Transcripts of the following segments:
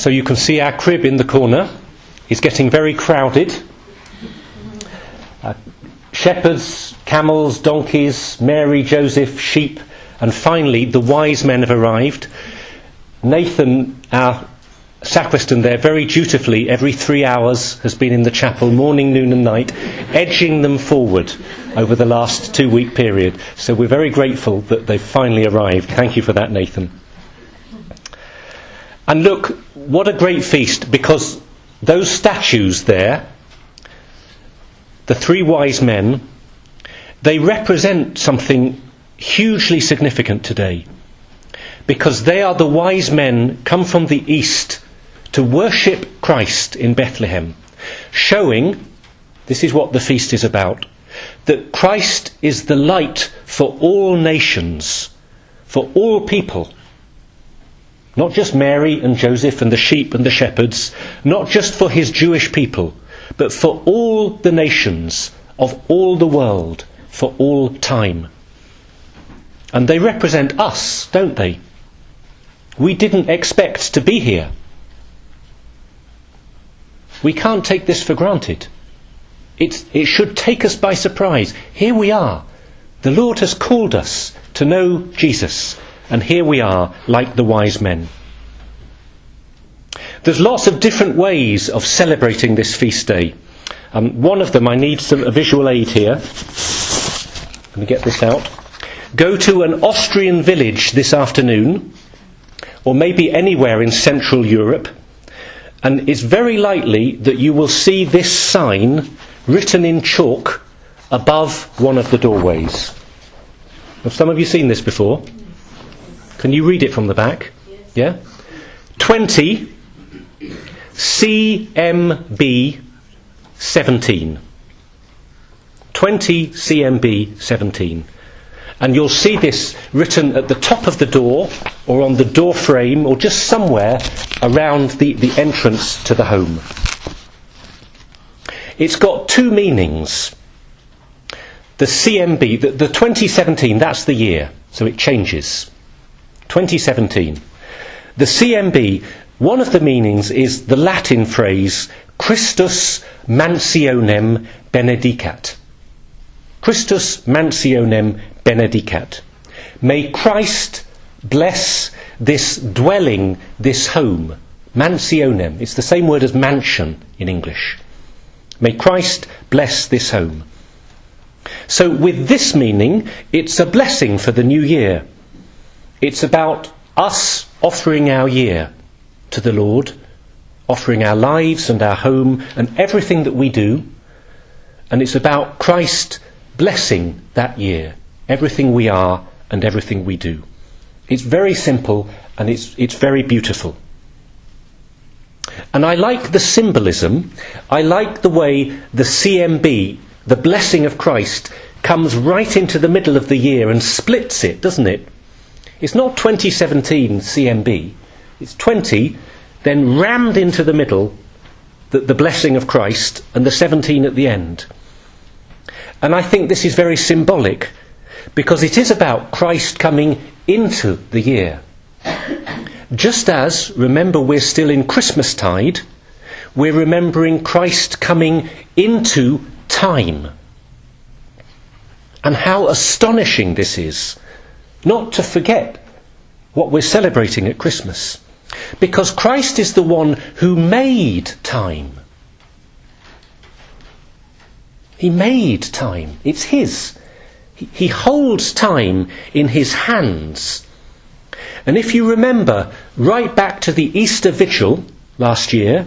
So you can see our crib in the corner is getting very crowded. Shepherds, camels, donkeys, Mary, Joseph, sheep, and finally the wise men have arrived. Nathan, our sacristan there, very dutifully every 3 hours has been in the chapel, morning, noon and night, edging them forward over the last 2-week period. So we're very grateful that they've finally arrived. Thank you for that, Nathan. And look, what a great feast, because those statues there, the 3 wise men, they represent something hugely significant today, because they are the wise men come from the east to worship Christ in Bethlehem, showing, this is what the feast is about, that Christ is the light for all nations, for all people. Not just Mary and Joseph and the sheep and the shepherds, not just for his Jewish people, but for all the nations of all the world, for all time. And they represent us, don't they? We didn't expect to be here. We can't take this for granted. It should take us by surprise. Here we are. The Lord has called us to know Jesus, and here we are, like the wise men. There's lots of different ways of celebrating this feast day. One of them, I need a visual aid here. Let me get this out. Go to an Austrian village this afternoon, or maybe anywhere in Central Europe, and it's very likely that you will see this sign written in chalk above one of the doorways. Have some of you seen this before? Can you read it from the back? Yeah? 20 CMB 17. 20 CMB 17. And you'll see this written at the top of the door, or on the door frame, or just somewhere around the entrance to the home. It's got 2 meanings. The CMB, the 2017, that's the year, so it changes. 2017. The CMB, one of the meanings is the Latin phrase, Christus mansionem benedicat. Christus mansionem benedicat. May Christ bless this dwelling, this home. Mansionem. It's the same word as mansion in English. May Christ bless this home. So with this meaning, it's a blessing for the new year. It's about us offering our year to the Lord, offering our lives and our home and everything that we do. And it's about Christ blessing that year, everything we are and everything we do. It's very simple and it's very beautiful. And I like the symbolism. I like the way the CMB, the blessing of Christ, comes right into the middle of the year and splits it, doesn't it? It's not 2017 CMB. It's 20, then rammed into the middle, the blessing of Christ, and the 17 at the end. And I think this is very symbolic, because it is about Christ coming into the year. Just as, remember, we're still in Christmastide, we're remembering Christ coming into time. And how astonishing this is, not to forget what we're celebrating at Christmas. Because Christ is the one who made time. He made time. It's his. He holds time in his hands. And if you remember, right back to the Easter Vigil last year,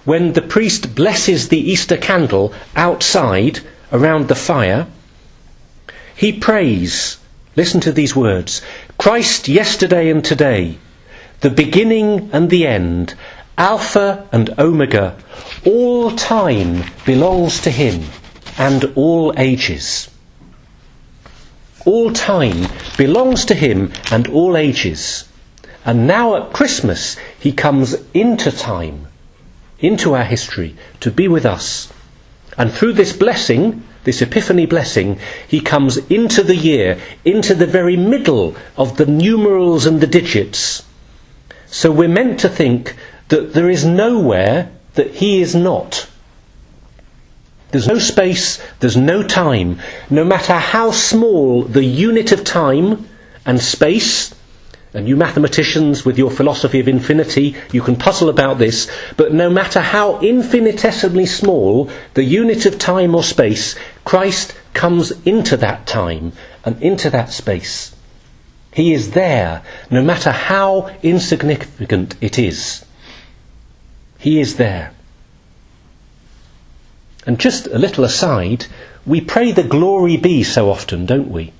when the priest blesses the Easter candle outside around the fire, he prays, listen to these words, Christ yesterday and today, the beginning and the end, Alpha and Omega, all time belongs to him and all ages. All time belongs to him and all ages. And now at Christmas, he comes into time, into our history, to be with us. And through this blessing, this Epiphany blessing, he comes into the year, into the very middle of the numerals and the digits. So we're meant to think that there is nowhere that he is not. There's no space, there's no time. No matter how small the unit of time and space, and you mathematicians with your philosophy of infinity, you can puzzle about this, but no matter how infinitesimally small the unit of time or space, Christ comes into that time and into that space. He is there, no matter how insignificant it is. He is there. And just a little aside, we pray the glory be so often, don't we?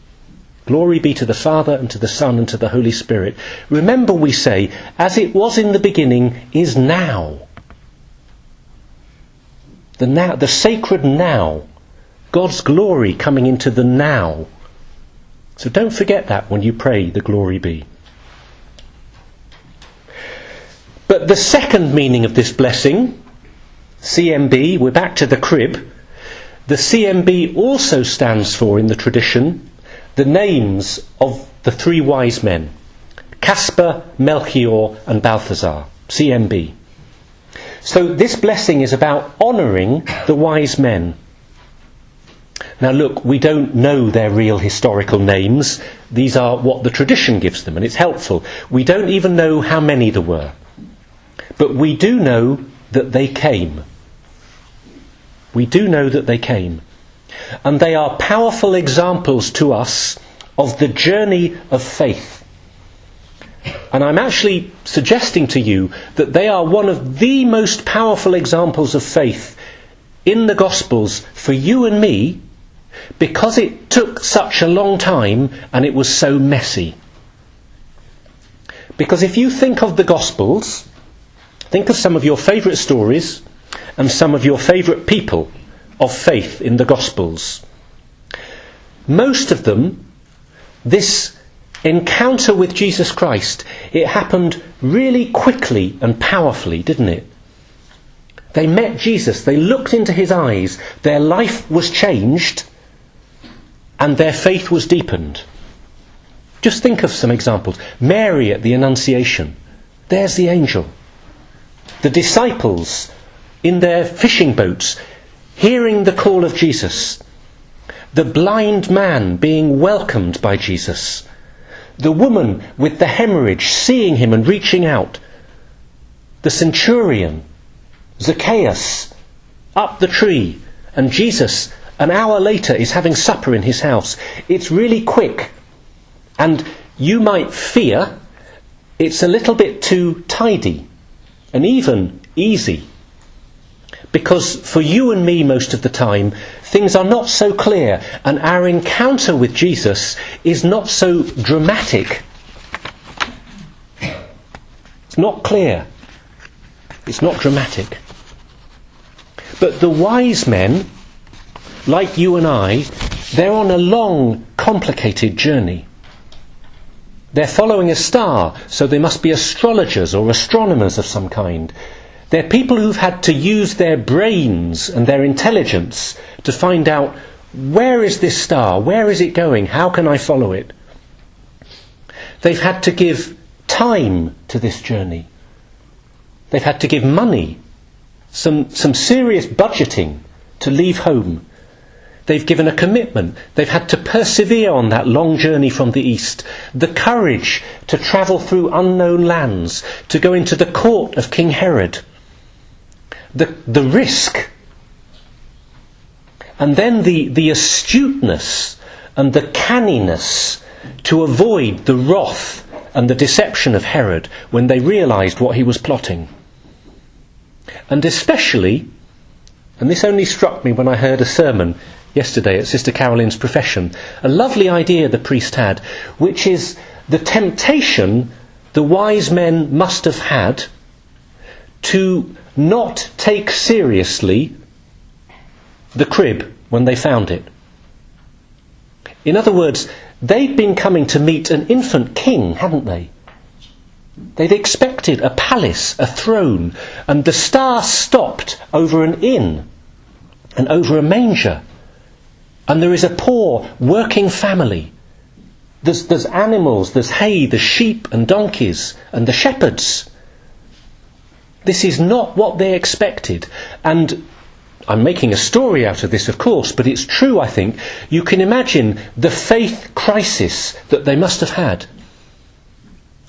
Glory be to the Father and to the Son and to the Holy Spirit. Remember, we say, as it was in the beginning, is now. The sacred now. God's glory coming into the now. So don't forget that when you pray the glory be. But the second meaning of this blessing, CMB, we're back to the crib. The CMB also stands for, in the tradition, the names of the three wise men, Caspar, Melchior and Balthazar, CMB. So this blessing is about honouring the wise men. Now look, we don't know their real historical names. These are what the tradition gives them, and it's helpful. We don't even know how many there were. But we do know that they came. We do know that they came. And they are powerful examples to us of the journey of faith. And I'm actually suggesting to you that they are one of the most powerful examples of faith in the Gospels for you and me, because it took such a long time and it was so messy. Because if you think of the Gospels, think of some of your favourite stories and some of your favourite people of faith in the Gospels. Most of them, this encounter with Jesus Christ, it happened really quickly and powerfully, didn't it? They met Jesus, they looked into his eyes, their life was changed, and their faith was deepened. Just think of some examples. Mary at the Annunciation. There's the angel. The disciples in their fishing boats, hearing the call of Jesus. The blind man being welcomed by Jesus. The woman with the hemorrhage seeing him and reaching out. The centurion, Zacchaeus, up the tree, and Jesus an hour later is having supper in his house. It's really quick. And you might fear it's a little bit too tidy and even easy. Because for you and me most of the time, things are not so clear, and our encounter with Jesus is not so dramatic. It's not clear. It's not dramatic. But the wise men, like you and I, they're on a long, complicated journey. They're following a star, so they must be astrologers or astronomers of some kind. They're people who've had to use their brains and their intelligence to find out, where is this star? Where is it going? How can I follow it? They've had to give time to this journey. They've had to give money, some serious budgeting to leave home. They've given a commitment. They've had to persevere on that long journey from the east. The courage to travel through unknown lands, to go into the court of King Herod. The risk. And then the astuteness and the canniness to avoid the wrath and the deception of Herod when they realised what he was plotting. And especially, and this only struck me when I heard a sermon yesterday at Sister Caroline's profession, a lovely idea the priest had, which is the temptation the wise men must have had to not take seriously the crib when they found it. In other words, they'd been coming to meet an infant king, hadn't they? They'd expected a palace, a throne, and the star stopped over an inn and over a manger. And there is a poor working family. There's animals, there's hay, there's sheep and donkeys and the shepherds. This is not what they expected. And I'm making a story out of this, of course, but it's true, I think. You can imagine the faith crisis that they must have had.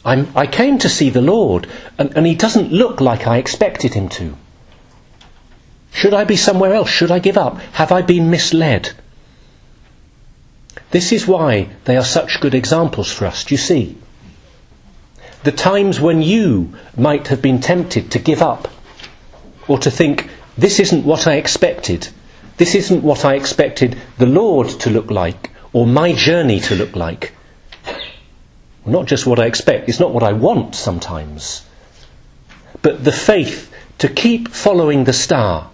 I came to see the Lord, and he doesn't look like I expected him to. Should I be somewhere else? Should I give up? Have I been misled? This is why they are such good examples for us, do you see? The times when you might have been tempted to give up, or to think, this isn't what I expected. This isn't what I expected the Lord to look like, or my journey to look like. Well, not just what I expect, it's not what I want sometimes. But the faith to keep following the star,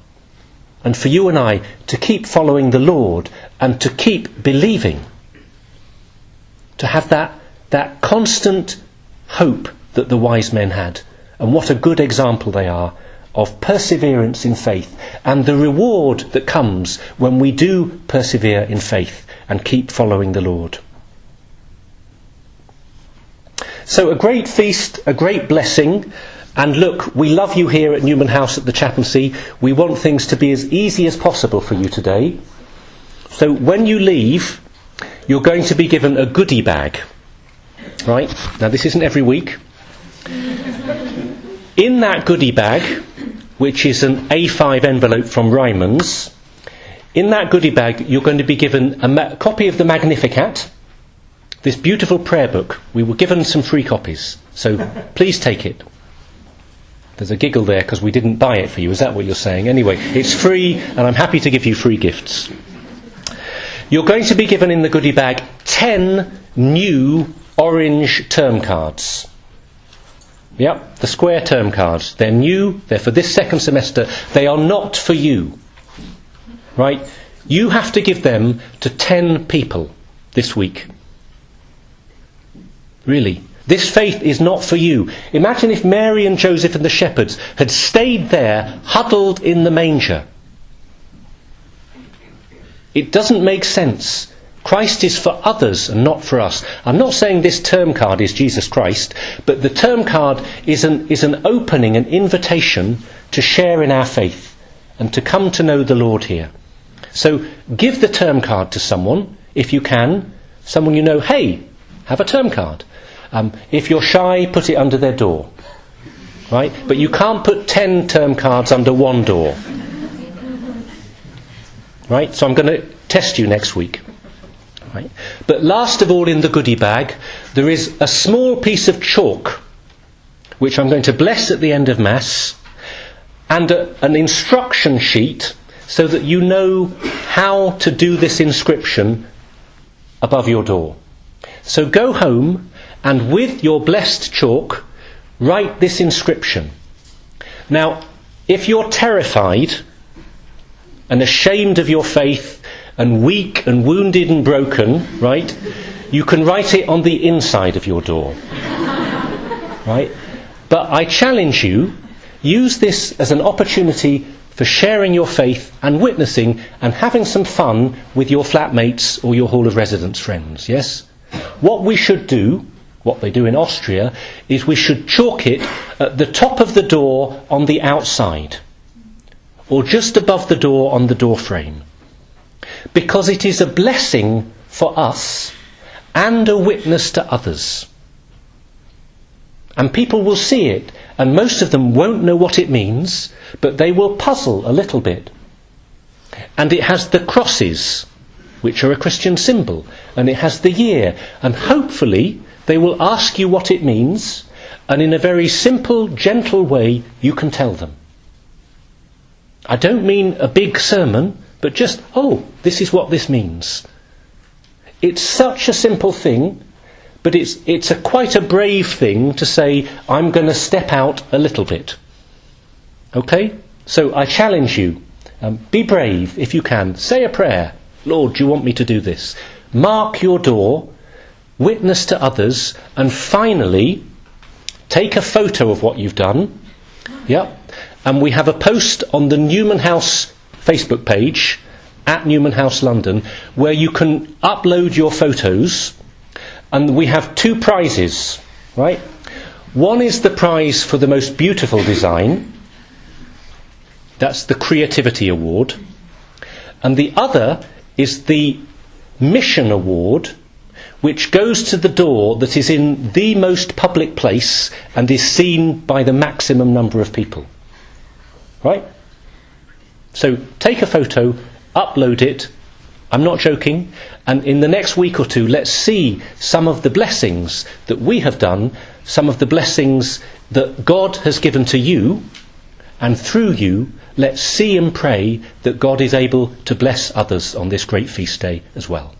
and for you and I to keep following the Lord, and to keep believing. To have that constant hope that the wise men had. And what a good example they are of perseverance in faith, and the reward that comes when we do persevere in faith and keep following the Lord. So a great feast, a great blessing. And look, we love you here at Newman House at the chaplaincy. We want things to be as easy as possible for you today. So when you leave, you're going to be given a goodie bag. Right? Now this isn't every week. In that goodie bag, which is an A5 envelope from Ryman's, in that goodie bag you're going to be given a copy of the Magnificat, this beautiful prayer book. We were given some free copies, so please take it. There's a giggle there because we didn't buy it for you. Is that what you're saying? Anyway, it's free, and I'm happy to give you free gifts. You're going to be given in the goodie bag 10 new orange term cards. Yep, the square term cards. They're new, they're for this second semester. They are not for you. Right? You have to give them to 10 people this week. Really. This faith is not for you. Imagine if Mary and Joseph and the shepherds had stayed there, huddled in the manger. It doesn't make sense. Christ is for others and not for us. I'm not saying this term card is Jesus Christ, but the term card is an opening, an invitation to share in our faith and to come to know the Lord here. So give the term card to someone, if you can. Someone you know, hey, have a term card. If you're shy, put it under their door. Right? But you can't put 10 term cards under one door. Right? So I'm going to test you next week. Right? But last of all in the goodie bag, there is a small piece of chalk, which I'm going to bless at the end of Mass, and an instruction sheet, so that you know how to do this inscription above your door. So go home, and with your blessed chalk, write this inscription. Now, if you're terrified and ashamed of your faith and weak and wounded and broken, right, you can write it on the inside of your door. Right? But I challenge you, use this as an opportunity for sharing your faith and witnessing and having some fun with your flatmates or your hall of residence friends, yes? What we should do, what they do in Austria, is we should chalk it at the top of the door on the outside, or just above the door on the door frame, because it is a blessing for us and a witness to others. And people will see it, and most of them won't know what it means, but they will puzzle a little bit. And it has the crosses, which are a Christian symbol, and it has the year, and hopefully they will ask you what it means, and in a very simple, gentle way you can tell them. I don't mean a big sermon, but just, oh, this is what this means. It's such a simple thing, but it's quite a brave thing to say, I'm going to step out a little bit. Okay? So I challenge you, be brave if you can. Say a prayer. Lord, do you want me to do this? Mark your door, witness to others, and finally, take a photo of what you've done. Yep. And we have a post on the Newman House Facebook page, at Newman House London, where you can upload your photos, and we have 2 prizes, right? One is the prize for the most beautiful design, That's the Creativity Award. And the other is the Mission Award, which goes to the door that is in the most public place and is seen by the maximum number of people. Right? So take a photo, upload it. I'm not joking. And in the next week or two, let's see some of the blessings that we have done, some of the blessings that God has given to you, and through you, let's see and pray that God is able to bless others on this great feast day as well.